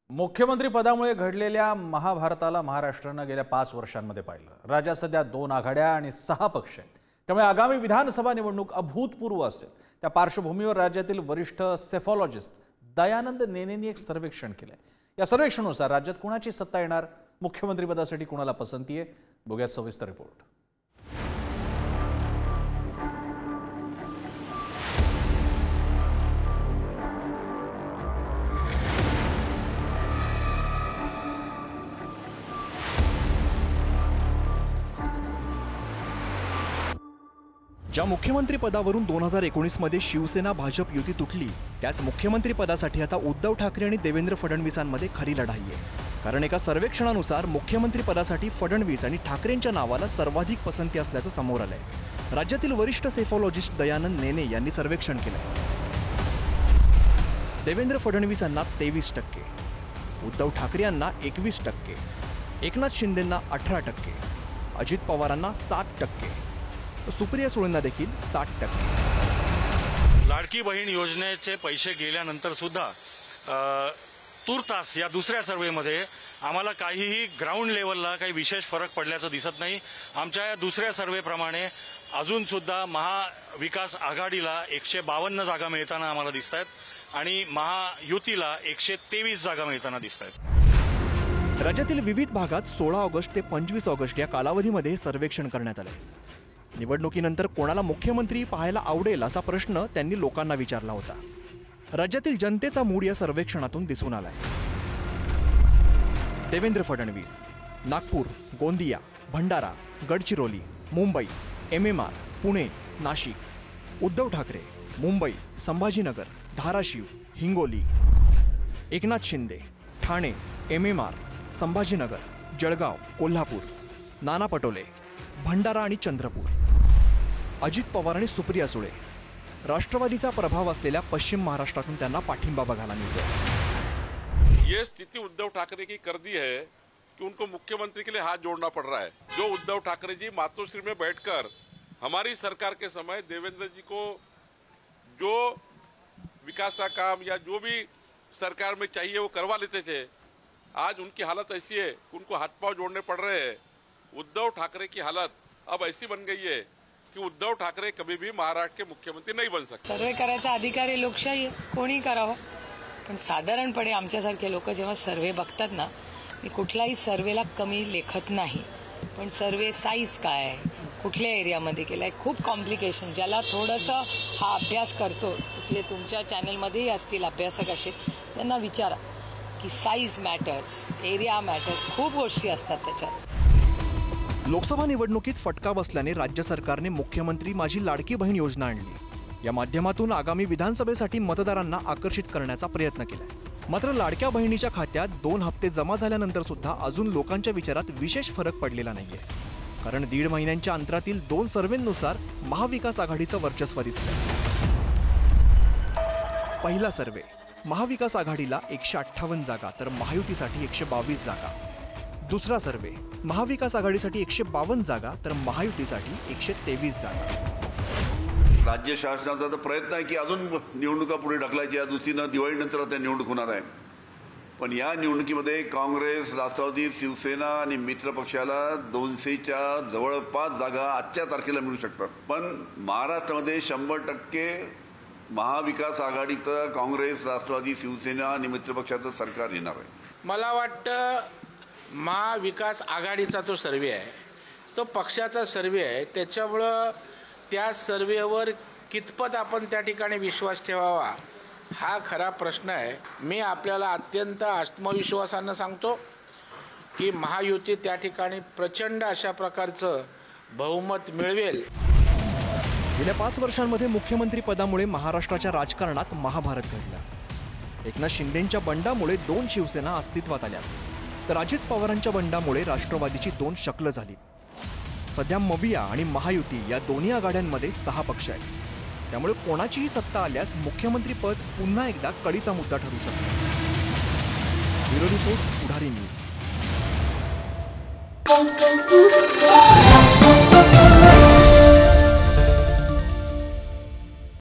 मुख्यमंत्री पदामुळे घडलेल्या महाभारताला महाराष्ट्राने गेल्या 5 वर्षांमध्ये पाहिलं। राज्यात सध्या 2 आघाड्या आणि 6 पक्ष आहेत। त्यामुळे आगामी विधानसभा निवडणूक अभूतपूर्व असेल। त्या पार्श्वभूमीवर राज्यातील वरिष्ठ सेफॉलॉजिस्ट दयानंद नेनेंनी एक सर्वेक्षण केले। या सर्वेक्षणानुसार राज्यात कोणाची सत्ता येणार, मुख्यमंत्री पदासाठी कोणाला पसंती आहे, बघूयात सविस्तर रिपोर्ट। ज्या मुख्यमंत्री पदावरून 2019 मध्ये शिवसेना भाजप युती तुटली, त्याच मुख्यमंत्री पदासाठी आता उद्धव ठाकरे आणि देवेंद्र फडणवीसांमध्ये खरी लढाई आहे। कारण एका सर्वेक्षणानुसार मुख्यमंत्री पदासाठी फडणवीस आणि ठाकरेंच्या नावाला सर्वाधिक पसंती असल्याचं समोर आलंय। राज्यातील वरिष्ठ सेफॉलॉजिस्ट दयानंद नेने यांनी सर्वेक्षण केलंय। देवेंद्र फडणवीसांना 23%, उद्धव ठाकरे यांना 21%, एकनाथ शिंदेंना 18%, अजित पवारांना 7%, सुप्रिया सुळेंना देखील 60%। लाडकी बहीण योजनेचे पैसे गेल्यानंतर सुद्धा तुर्तास या दुसऱ्या सर्वेमध्ये आम्हाला काहीही ग्राउंड लेवलला काही विशेष फरक पडल्याचं दिसत नाही। आमच्या या दुसऱ्या सर्वेप्रमाणे अजून सुद्धा महाविकास आघाडीला 152 जागा मिळताना आम्हाला दिसत आहेत आणि महायुतीला 123 जागा मिळताना दिसत आहेत। राज्यातील विविध भागात 16 ऑगस्ट ते 25 ऑगस्ट या कालावधीमध्ये सर्वेक्षण करण्यात आले। निवडणुकीनंतर कोणाला मुख्यमंत्री पाहायला आवडेल असा प्रश्न त्यांनी लोकांना विचारला होता। राज्यातील जनतेचा मूड या सर्वेक्षणातून दिसून आलाय। देवेंद्र फडणवीस नागपूर, गोंदिया, भंडारा, गडचिरोली, मुंबई, MMR, पुणे, नाशिक। उद्धव ठाकरे मुंबई, संभाजीनगर, धाराशिव, हिंगोली। एकनाथ शिंदे ठाणे, MMR, संभाजीनगर, जळगाव, कोल्हापूर। नाना पटोले भंडारा आणि चंद्रपूर। अजित पवार आणि सुप्रिया सुळे राष्ट्रवादीचा प्रभाव असलेल्या पश्चिम महाराष्ट्रातून त्यांना पाठिंबा बघायला मिळतो। ये स्थिति उद्धव ठाकरे की कर दी है कि उनको मुख्यमंत्री के लिए हाथ जोड़ना पड़ रहा है। जो उद्धव ठाकरे जी मातोश्री में बैठकर हमारी सरकार के समय देवेंद्र जी को जो विकास का काम या जो भी सरकार में चाहिए वो करवा लेते थे, आज उनकी हालत ऐसी है कि उनको हाथ पांव जोड़ने पड़ रहे हैं। उद्धव ठाकरे की हालत अब ऐसी बन गई है की उद्धव ठाकरे कभी भी महाराष्ट्र के मुख्यमंत्री नहीं बन सकते। सर्वे करायचा अधिकार आहे, लोकशाही आहे, कोणी करावं। पण साधारणपणे आमच्यासारखे लोक जेव्हा सर्वे बघतात ना, मी कुठलाही सर्वेला कमी लेखत नाही, पण सर्वे साईज काय आहे, कुठल्या एरियामध्ये केलाय, खूप कॉम्प्लिकेशन, ज्याला थोडंसं हा अभ्यास करतो, कुठले तुमच्या चॅनलमध्येही असतील अभ्यासक असे, त्यांना विचारा की साईज मॅटर्स, एरिया मॅटर्स, खूप गोष्टी असतात त्याच्यात। लोकसभा निवडणुकीत फटका बसल्याने राज्य सरकारने मुख्यमंत्री माझी लाडकी बहीण योजना आणली। या माध्यमातून आगामी विधानसभेसाठी मतदारांना आकर्षित करण्याचा प्रयत्न केलाय। मात्र लाडक्या बहिणीच्या खात्यात 2 हप्ते जमा झाल्यानंतर सुद्धा अजून लोकांच्या विचारात विशेष फरक पडलेला नाहीये। कारण 1.5 महिन्यांच्या अंतरातील 2 सर्वेनुसार महाविकास आघाडीचं वर्चस्व दिसतंय। पहिला सर्वे, महाविकास आघाडीला 158 जागा तर महायुतीसाठी 122 जागा। दुसरा सर्वे, महाविकास आघाडीसाठी 152 जागा तर महायुतीसाठी 123 जागा। राज्य शासनाचा तर प्रयत्न आहे की अजून निवडणुका पुढे ढकलायच्या, दुसरीनं दिवाळीनंतर आता निवडणूक होणार आहे। पण या निवडणुकीमध्ये काँग्रेस, राष्ट्रवादी, शिवसेना आणि मित्र पक्षाला 200च्या जवळपास जागा आजच्या तारखेला मिळू शकतात। पण महाराष्ट्रामध्ये 100% महाविकास आघाडीचं काँग्रेस, राष्ट्रवादी, शिवसेना आणि मित्र पक्षाचं सरकार येणार आहे। मला वाटतं महाविकास आघाडीचा तो सर्वे आहे, तो पक्षाचा सर्वे आहे, त्याच्यामुळं त्या सर्वेवर कितपत आपण त्या ठिकाणी विश्वास ठेवावा हा खरा प्रश्न आहे। मी आपल्याला अत्यंत आत्मविश्वासानं सांगतो की महायुती त्या ठिकाणी प्रचंड अशा प्रकारचं बहुमत मिळवेल। गेल्या 5 वर्षांमध्ये मुख्यमंत्री पदामुळे महाराष्ट्राच्या राजकारणात महाभारत घडलं। एकनाथ शिंदेंच्या बंडामुळे 2 शिवसेना अस्तित्वात आल्या, तर अजित पवारांच्या बंडामुळे राष्ट्रवादीची 2 शकलं झाली। सध्या मविया आणि महायुती या दोन्ही आघाड्यांमध्ये 6 पक्ष आहेत। त्यामुळे कोणाचीही सत्ता आल्यास मुख्यमंत्री पद पुन्हा एकदा कळीचा मुद्दा ठरू शकतो। ब्युरो रिपोर्ट, पुढारी न्यूज।